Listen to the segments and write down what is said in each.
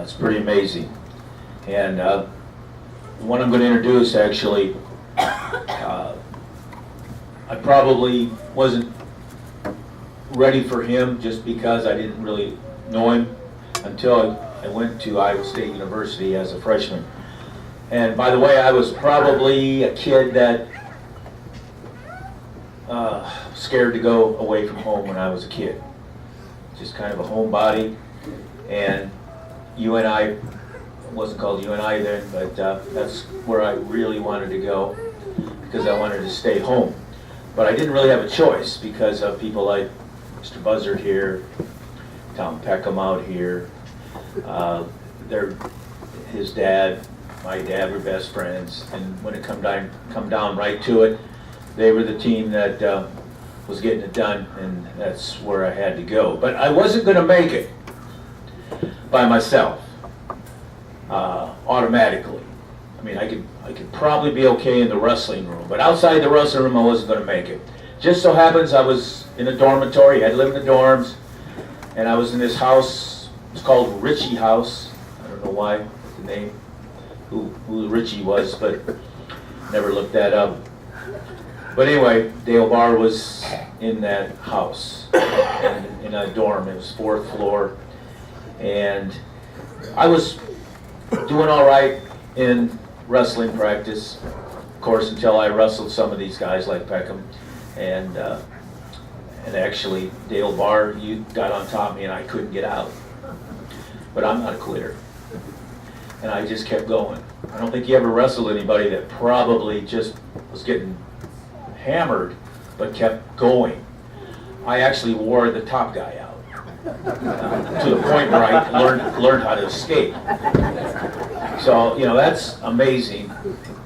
It's pretty amazing. And the one I'm going to introduce, actually, I probably wasn't ready for him just because I didn't really know him until I went to Iowa State University as a freshman. And by the way, I was probably a kid that scared to go away from home when I was a kid. Just kind of a homebody. And UNI, it wasn't called UNI then, but that's where I really wanted to go because I wanted to stay home. But I didn't really have a choice because of people like Mr. Buzzard here, Tom Peckham out here. His dad, my dad were best friends, and when it come down right to it, they were the team that was getting it done, and that's where I had to go. But I wasn't going to make it by myself automatically. I mean, I could probably be okay in the wrestling room, but outside the wrestling room, I wasn't going to make it. Just so happens I was in a dormitory. I had to live in the dorms, and I was in this house. It's called Ritchie House. I don't know why the name, who Ritchie was, but never looked that up. But anyway, Dale Bahr was in that house, in a dorm. It was 4th floor, and I was doing all right in wrestling practice, of course, until I wrestled some of these guys like Peckham, and actually Dale Bahr, you got on top of me and I couldn't get out. But I'm not a quitter, and I just kept going. I don't think you ever wrestled anybody that probably just was getting hammered but kept going. I actually wore the top guy out to the point where I learned how to escape. So, you know, that's amazing.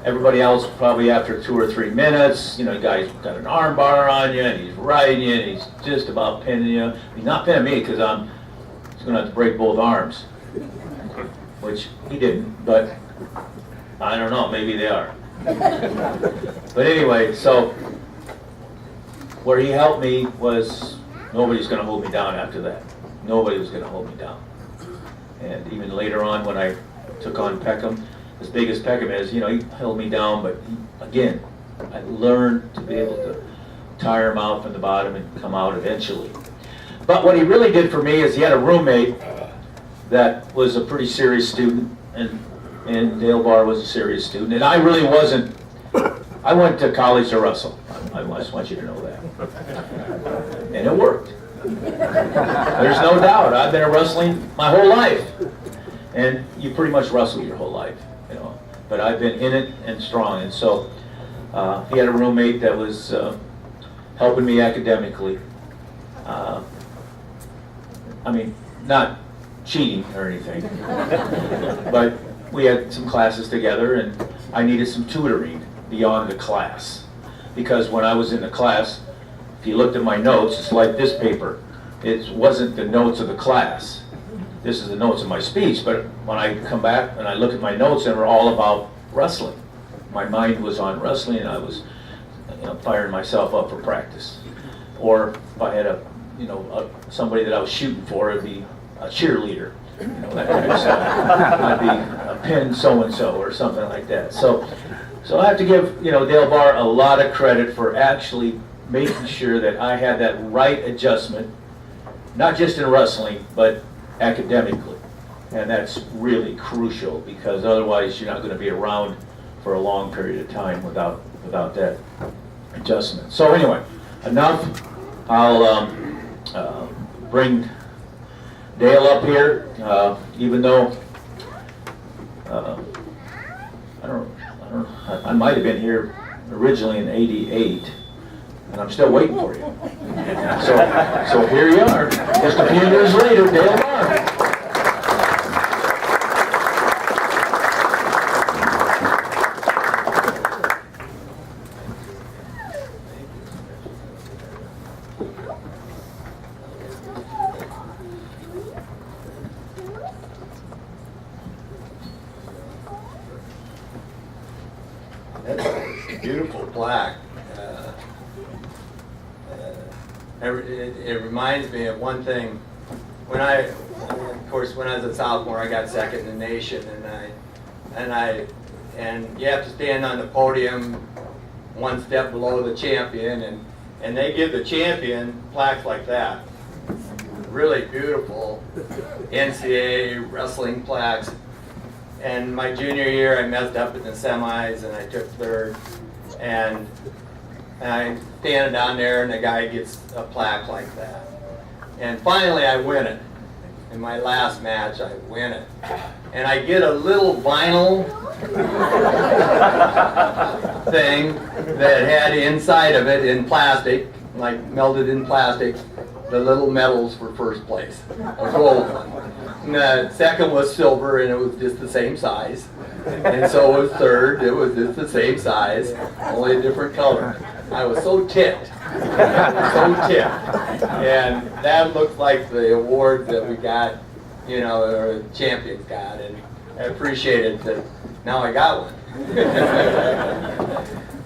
Everybody else probably after 2 or 3 minutes, you know, the guy's got an arm bar on you and he's riding you and he's just about pinning you. He's not pinning me because I'm going to have to break both arms, which he didn't, but I don't know, maybe they are. But anyway, so where he helped me was nobody's going to hold me down after that. Nobody was going to hold me down. And even later on when I took on Peckham, as big as Peckham is, you know, he held me down, but again, I learned to be able to tire him out from the bottom and come out eventually. But what he really did for me is he had a roommate that was a pretty serious student, and Dale Bahr was a serious student, and I really wasn't. I went to college to wrestle. I just want you to know that. And it worked. There's no doubt. I've been wrestling my whole life. And you pretty much wrestle your whole life, you know. But I've been in it and strong. And so he had a roommate that was helping me academically. I mean, not cheating or anything. But we had some classes together, and I needed some tutoring beyond the class. Because when I was in the class, if you looked at my notes, it's like this paper. It wasn't the notes of the class. This is the notes of my speech, but when I come back and I look at my notes, they were all about wrestling. My mind was on wrestling, and I was, you know, firing myself up for practice. Or if I had somebody that I was shooting for, it'd be a cheerleader, you know, that kind of stuff. I'd be a pin so-and-so or something like that. So I have to give, you know, Dale Bahr a lot of credit for actually making sure that I had that right adjustment, not just in wrestling, but academically. And that's really crucial, because otherwise you're not going to be around for a long period of time without that adjustment. So anyway, enough. I'll bring Dale up here, even though I might have been here originally in '88, and I'm still waiting for you. So here you are, just a few years later, Dale Bahr. That's a beautiful plaque. It reminds me of one thing. When I course, when I was a sophomore, I got second in the nation, and you have to stand on the podium one step below the champion, and they give the champion plaques like that. Really beautiful NCAA wrestling plaques. And my junior year, I messed up in the semis, and I took third. And I'm standing down there, and the guy gets a plaque like that. And finally, I win it. In my last match, I win it. And I get a little vinyl thing that had inside of it in plastic, like melted in plastic, the little medals for first place, a gold one. And the second was silver, and it was just the same size. And so was third, it was just the same size, only a different color. I was so ticked, so ticked. And that looked like the award that we got, you know, or the champions got, and I appreciated that now I got one.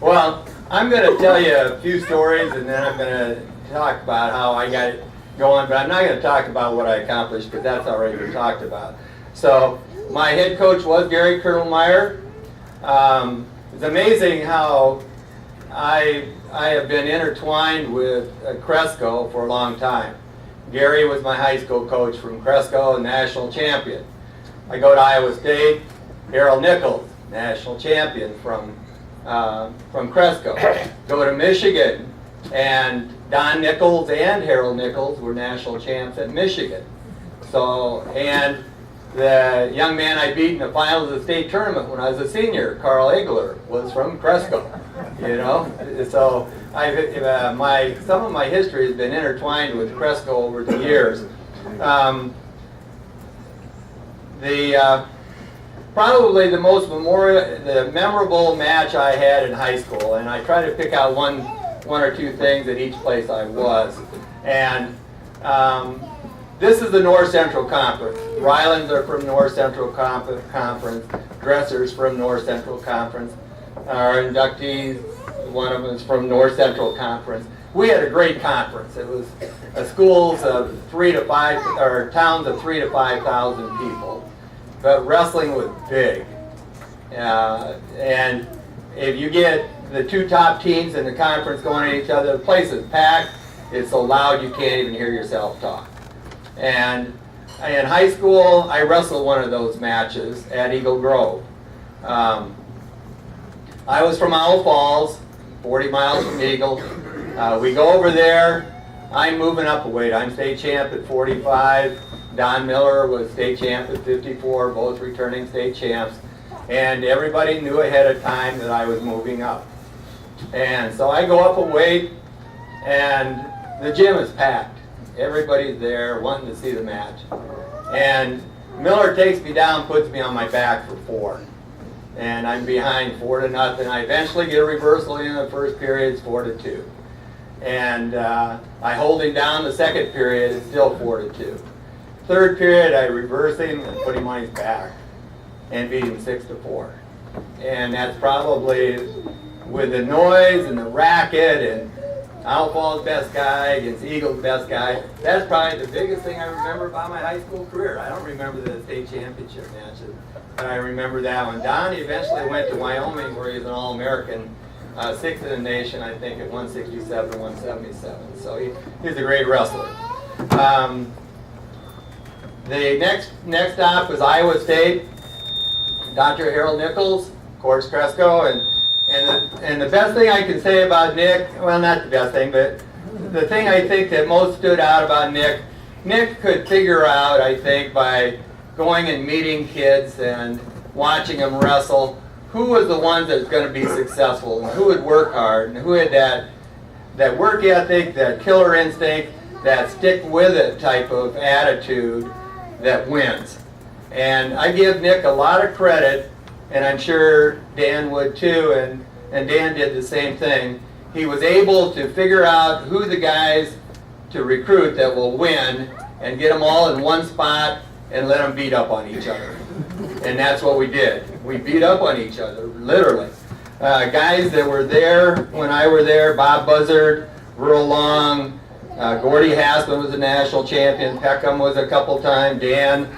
Well, I'm going to tell you a few stories, and then I'm going to talk about how I got it going, but I'm not going to talk about what I accomplished, because that's already been talked about. So my head coach was Gary Kurtelmeyer. It's amazing how I have been intertwined with Cresco for a long time. Gary was my high school coach from Cresco, national champion. I go to Iowa State, Harold Nichols, national champion from Cresco. Go to Michigan, and Don Nichols and Harold Nichols were national champs at Michigan. So, and the young man I beat in the finals of the state tournament when I was a senior, Carl Egler, was from Cresco. You know, so some of my history has been intertwined with Cresco over the years. Probably the most memorable match I had in high school, and I try to pick out one or two things at each place I was. And this is the North Central Conference. Rylands are from North Central Conference. Dressers from North Central Conference. Our inductees, one of them is from North Central Conference. We had a great conference. It was schools of 3 to 5, or towns of 3 to 5,000 people. But wrestling was big. And if you get the two top teams in the conference going at each other, the place is packed. It's so loud you can't even hear yourself talk. And in high school, I wrestled one of those matches at Eagle Grove. I was from Owl Falls, 40 miles from Eagle. We go over there. I'm moving up a weight. I'm state champ at 45. Don Miller was state champ at 54, both returning state champs. And everybody knew ahead of time that I was moving up. And so I go up a weight, and the gym is packed. Everybody's there wanting to see the match. And Miller takes me down, puts me on my back for 4. And I'm behind 4-0. I eventually get a reversal in the first period, it's 4-2. And I hold him down the second period, it's still 4-2. Third period, I reverse him and put him on his back and beat him 6-4. And that's probably, with the noise and the racket and Owl Falls' best guy against Eagle's best guy, that's probably the biggest thing I remember about my high school career. I don't remember the state championship matches, but I remember that one. Don eventually went to Wyoming, where he was an All-American, 6th in the nation, I think, at 167, 177. So he's a great wrestler. The next stop was Iowa State. Dr. Harold Nichols, of course, Cresco, and the best thing I can say about Nick, well, not the best thing, but the thing I think that most stood out about Nick could figure out, I think, by going and meeting kids and watching them wrestle, who was the ones that's going to be successful, and who would work hard, and who had that work ethic, that killer instinct, that stick with it type of attitude that wins. And I give Nick a lot of credit, and I'm sure Dan would too, and Dan did the same thing. He was able to figure out who the guys to recruit that will win and get them all in one spot and let them beat up on each other. And that's what we did. We beat up on each other, literally. Guys that were there when I were there, Bob Buzzard, Verl Long, Gordy Hassman was a national champion, Peckham was a couple times, Dan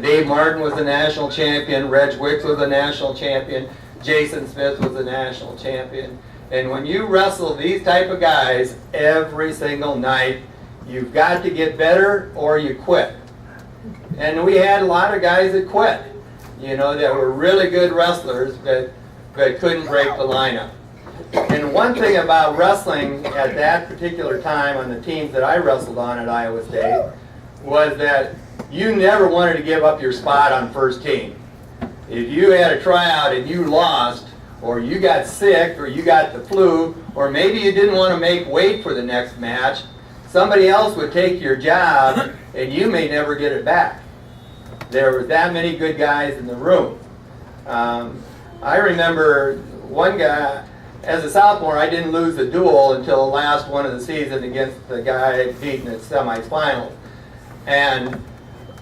Dave Martin was a national champion. Reg Wicks was a national champion. Jason Smith was a national champion. And when you wrestle these type of guys every single night, you've got to get better or you quit. And we had a lot of guys that quit, you know, that were really good wrestlers but couldn't break the lineup. And one thing about wrestling at that particular time on the teams that I wrestled on at Iowa State was that you never wanted to give up your spot on first team. If you had a tryout and you lost, or you got sick, or you got the flu, or maybe you didn't want to make weight for the next match, somebody else would take your job and you may never get it back. There were that many good guys in the room. I remember one guy, as a sophomore, I didn't lose a duel until the last one of the season against the guy I'd beaten at semifinals. And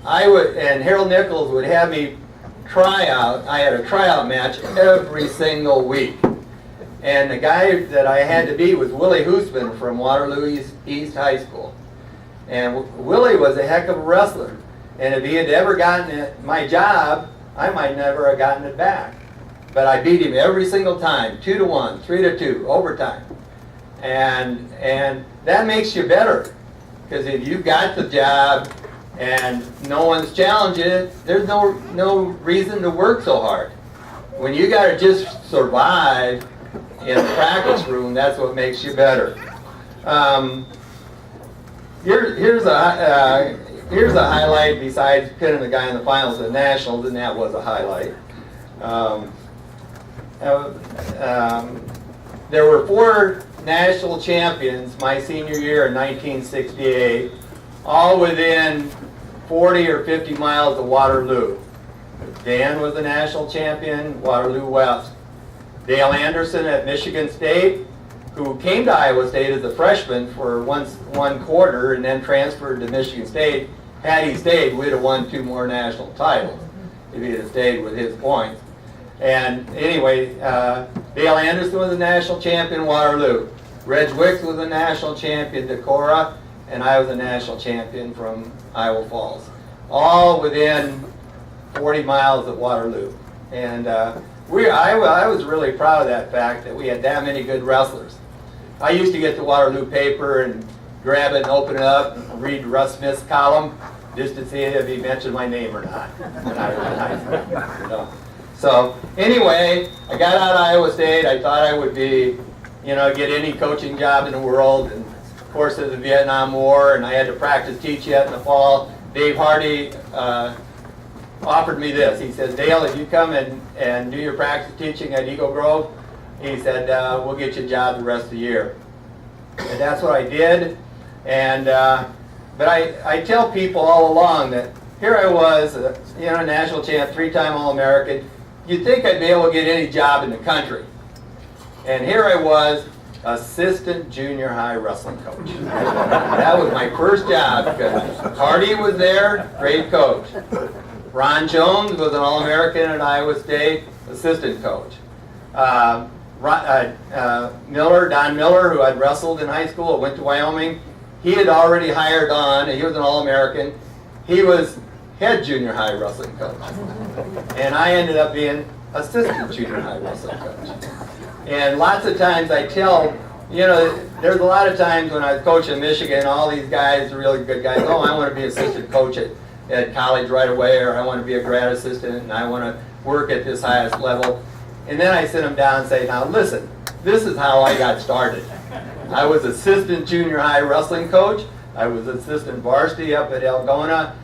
Harold Nichols would have me try out. I had a tryout match every single week. And the guy that I had to beat was Willie Hoosman from Waterloo East High School. And Willie was a heck of a wrestler. And if he had ever gotten my job, I might never have gotten it back. But I beat him every single time, 2-1, 3-2, overtime. And that makes you better. Because if you've got the job and no one's challenging it, there's no reason to work so hard. When you got to just survive in the practice room, that's what makes you better. Here's a highlight besides pinning the guy in the finals at the Nationals, and that was a highlight. There were 4 national champions my senior year in 1968, all within 40 or 50 miles of Waterloo. Dan was the national champion, Waterloo West. Dale Anderson at Michigan State, who came to Iowa State as a freshman for one quarter and then transferred to Michigan State. Had he stayed, we'd have won 2 more national titles if he had stayed with his points. And anyway, Dale Anderson was a national champion, Waterloo. Reg Wicks was a national champion, Decorah, and I was a national champion from Iowa Falls. All within 40 miles of Waterloo. And I was really proud of that fact that we had that many good wrestlers. I used to get the Waterloo paper and grab it and open it up and read Russ Smith's column just to see if he mentioned my name or not when I was in high school. You know. So anyway, I got out of Iowa State. I thought I would be, you know, get any coaching job in the world. And of course, there's the Vietnam War, and I had to practice teach yet in the fall. Dave Hardy offered me this. He says, Dale, if you come and do your practice teaching at Eagle Grove, he said, we'll get you a job the rest of the year. And that's what I did. And but I tell people all along that here I was, you know, national champ, 3-time All-American. You'd think I'd be able to get any job in the country. And here I was, assistant junior high wrestling coach. That was my first job because Hardy was there, great coach. Ron Jones was an All-American at Iowa State, assistant coach. Don Miller, who I'd wrestled in high school, went to Wyoming. He had already hired on, and he was an All-American. He was head junior high wrestling coach. And I ended up being assistant junior high wrestling coach. And lots of times I tell, you know, there's a lot of times when I was coaching in Michigan, all these guys, really good guys, oh, I want to be assistant coach at college right away, or I want to be a grad assistant, and I want to work at this highest level. And then I sit them down and say, now listen, this is how I got started. I was assistant junior high wrestling coach. I was assistant varsity up at Algona,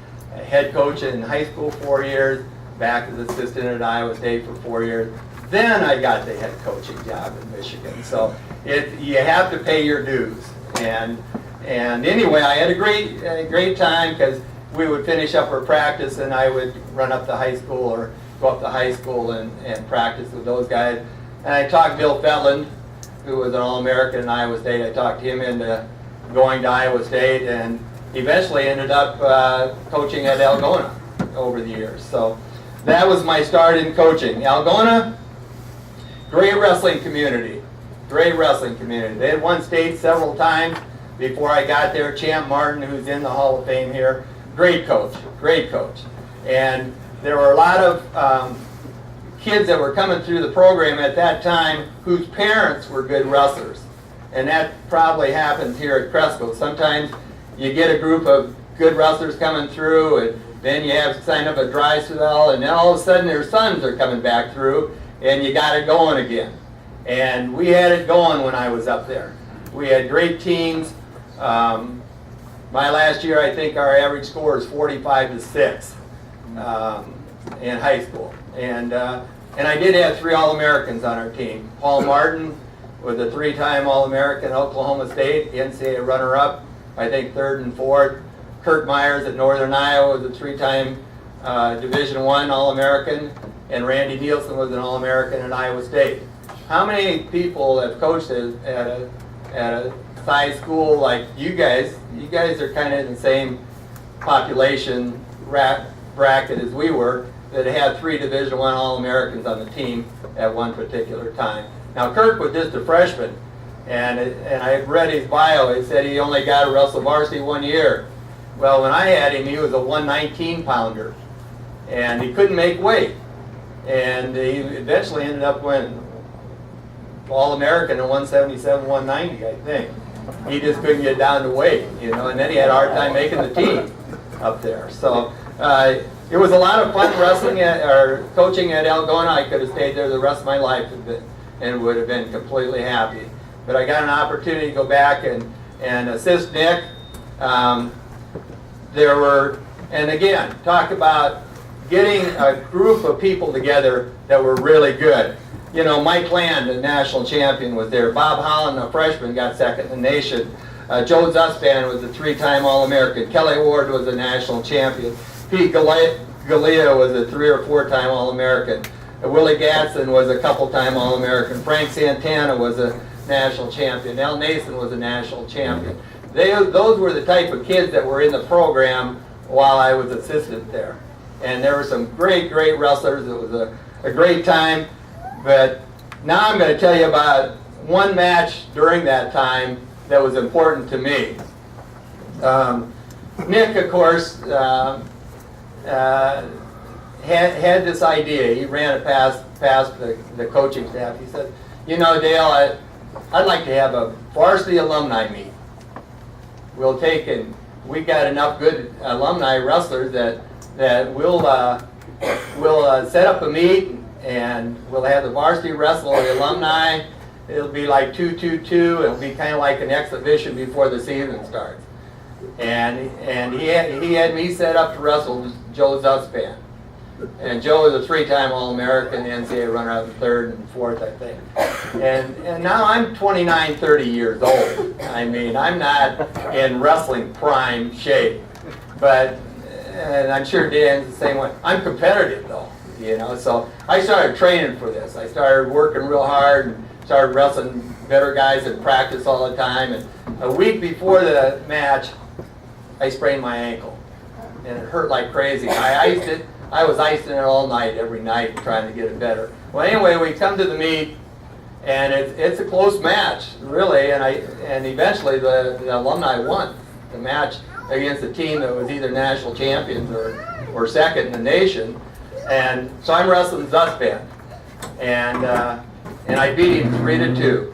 head coach in high school 4 years, back as assistant at Iowa State for 4 years. Then I got the head coaching job in Michigan. So you have to pay your dues. And anyway, I had a great time because we would finish up our practice and I would run up to high school or go up to high school and practice with those guys. And I talked Bill Fetland, who was an All-American in Iowa State. I talked him into going to Iowa State and eventually ended up coaching at Algona over the years. So that was my start in coaching. Algona, great wrestling community. Great wrestling community. They had won state several times before I got there. Champ Martin, who's in the Hall of Fame here, great coach, great coach. And there were a lot of kids that were coming through the program at that time whose parents were good wrestlers. And that probably happens here at Cresco. Sometimes you get a group of good wrestlers coming through, and then you have to sign up a dry spell, and then all of a sudden their sons are coming back through, and you got it going again. And we had it going when I was up there. We had great teams. My last year, I think our average score is 45-6 in high school. And I did have 3 All-Americans on our team. Paul Martin was a 3-time All-American at Oklahoma State, NCAA runner-up, I think 3rd and 4th. Kurt Myers at Northern Iowa was a 3-time Division I All-American, and Randy Nielsen was an All-American at Iowa State. How many people have coached at a size school like you guys? You guys are kind of in the same population bracket as we were, that had 3 Division I All-Americans on the team at one particular time. Now Kirk was just a freshman, and I read his bio. It said he only got to wrestle varsity 1 year. Well, when I had him, he was a 119-pounder, and he couldn't make weight. And he eventually ended up winning All-American in 177, 190, I think. He just couldn't get down to weight, you know, and then he had a hard time making the team up there. So it was a lot of fun wrestling or coaching at Algona. I could have stayed there the rest of my life and would have been completely happy. But I got an opportunity to go back and assist Nick. There were, and again, talk about getting a group of people together that were really good. You know, Mike Land, the national champion, was there. Bob Holland, a freshman, got 2nd in the nation. Joe Zuspan was a 3-time All-American. Kelly Ward was a national champion. Pete Galea was a 3 or 4-time All-American. Willie Gatson was a couple-time All-American. Frank Santana was a national champion. Al Nason was a national champion. Those were the type of kids that were in the program while I was assistant there. And there were some great, great wrestlers. It was a great time. But now I'm going to tell you about one match during that time that was important to me. Nick, of course, had this idea. He ran it past the coaching staff. He said, you know, Dale, I'd like to have a varsity alumni meet. We'll take, and we got enough good alumni wrestlers that we'll set up a meet, and we'll have the varsity wrestle the alumni. It'll be like 2-2-2. It'll be kind of like an exhibition before the season starts. And he had me set up to wrestle Joe Zuspan. And Joe was a 3-time All-American, NCAA runner-up, 3rd and 4th, I think. And now I'm 29, 30 years old. I mean, I'm not in wrestling prime shape, but and I'm sure Dan's the same way. I'm competitive though, you know. So I started training for this. I started working real hard and started wrestling better guys in practice all the time. And a week before the match, I sprained my ankle, and it hurt like crazy. I iced it. I was icing it all night, every night, trying to get it better. Well, anyway, we come to the meet, and it's a close match, really. And eventually, the alumni won the match against a team that was either national champions or 2nd in the nation. And so I'm wrestling Zuspan, and I beat him 3-2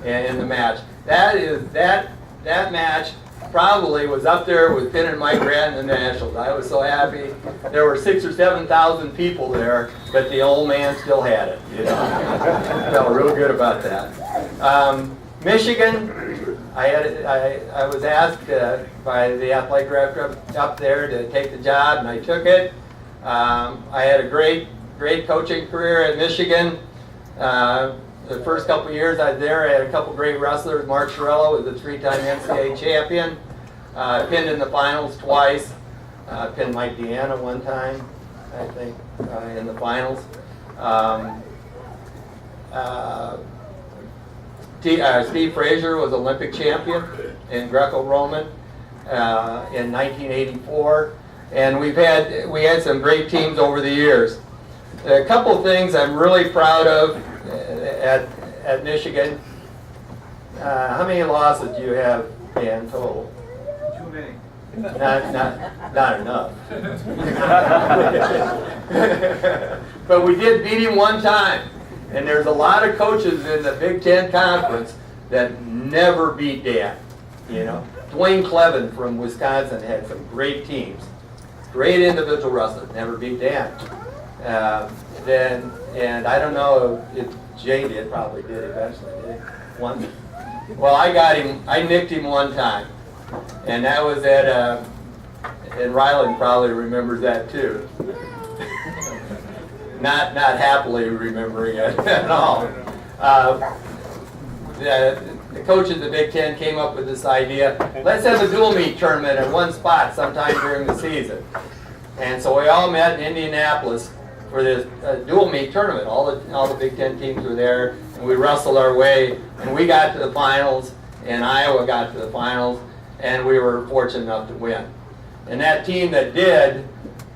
in the match. That match probably was up there with pinning Mike Grant in the Nationals. I was so happy. There were 6,000 or 7,000 people there, but the old man still had it. You know, I felt real good about that. Michigan, I was asked by the athletic director up there to take the job, and I took it. I had a great coaching career at Michigan. The first couple of years I was there, I had a couple great wrestlers. Mark Shirella was a 3-time NCAA champion. Pinned in the finals twice. Pinned Mike Deanna one time, I think, in the finals. Steve Frazier was Olympic champion in Greco-Roman in 1984. And we had some great teams over the years. A couple things I'm really proud of at Michigan. How many losses do you have, Dan, total? Too many. Not enough. But we did beat him one time. And there's a lot of coaches in the Big Ten Conference that never beat Dan. You know, Dwayne Clevin from Wisconsin had some great teams. Great individual wrestlers, never beat Dan. And I don't know if Jay did, probably did eventually, did he? One. Well, I nicked him one time. And that was at, and Ryland probably remembers that too. Not happily remembering it at all. The coach of the Big Ten came up with this idea, let's have a dual meet tournament at one spot sometime during the season. And so we all met in Indianapolis for this dual meet tournament. All the Big Ten teams were there, and we wrestled our way, and we got to the finals, and Iowa got to the finals, and we were fortunate enough to win. And that team that did,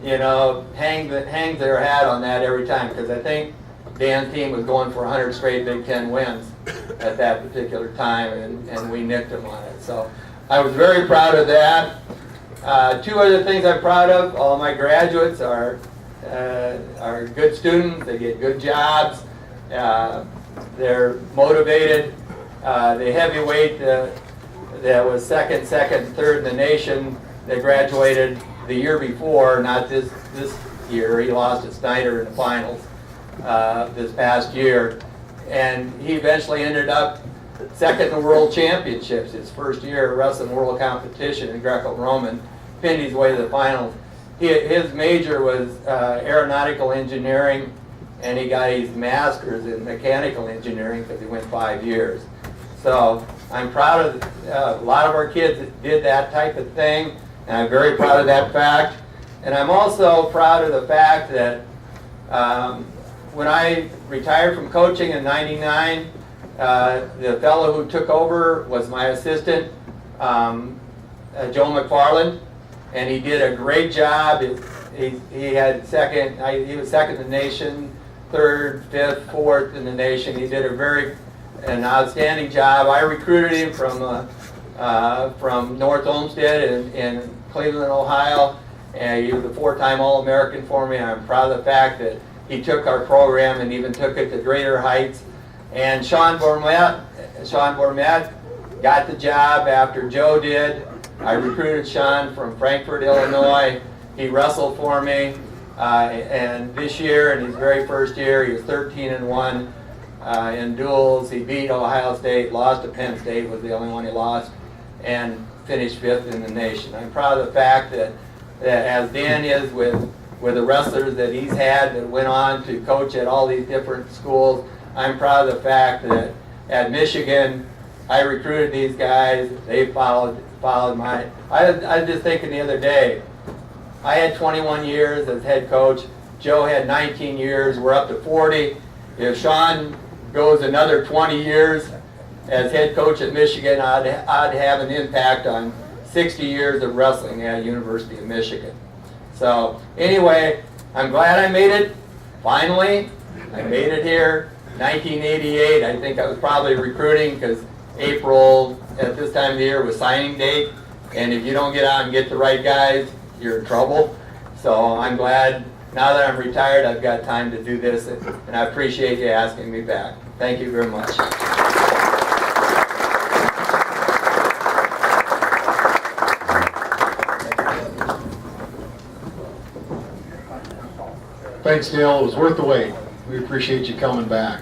you know, hangs their hat on that every time, because I think Dan's team was going for 100 straight Big Ten wins at that particular time, and we nicked them on it. So I was very proud of that. Two other things I'm proud of: all my graduates are good students. They get good jobs. They're motivated. The heavyweight that was second, third in the nation, that graduated the year before, not this year. He lost to Snyder in the finals this past year, and he eventually ended up second in the World Championships. His first year of wrestling world competition in Greco-Roman, pinned his way to the finals. His major was aeronautical engineering, and he got his master's in mechanical engineering because he went 5 years. So I'm proud of a lot of our kids that did that type of thing, and I'm very proud of that fact. And I'm also proud of the fact that when I retired from coaching in '99, the fellow who took over was my assistant, Joe McFarland, and he did a great job. He had second. He was second in the nation, third, fifth, fourth in the nation. He did an outstanding job. I recruited him from North Olmsted in Cleveland, Ohio, and he was a 4-time All-American for me. I'm proud of the fact that he took our program and even took it to greater heights. And Sean Bourmet got the job after Joe did. I recruited Sean from Frankfort, Illinois. He wrestled for me, and this year, in his very first year, he was 13-1 in duels. He beat Ohio State, lost to Penn State, was the only one he lost, and finished 5th in the nation. I'm proud of the fact that as Dan is with the wrestlers that he's had that went on to coach at all these different schools, I'm proud of the fact that at Michigan, I recruited these guys. They followed my. I was just thinking the other day, I had 21 years as head coach. Joe had 19 years. We're up to 40. If Sean goes another 20 years as head coach at Michigan, I'd have an impact on 60 years of wrestling at University of Michigan. So anyway, I'm glad I made it. Finally, I made it here. 1988, I think I was probably recruiting because April at this time of the year was signing date. And if you don't get out and get the right guys, you're in trouble. So I'm glad now that I'm retired, I've got time to do this. And I appreciate you asking me back. Thank you very much. Thanks, Dale. It was worth the wait. We appreciate you coming back.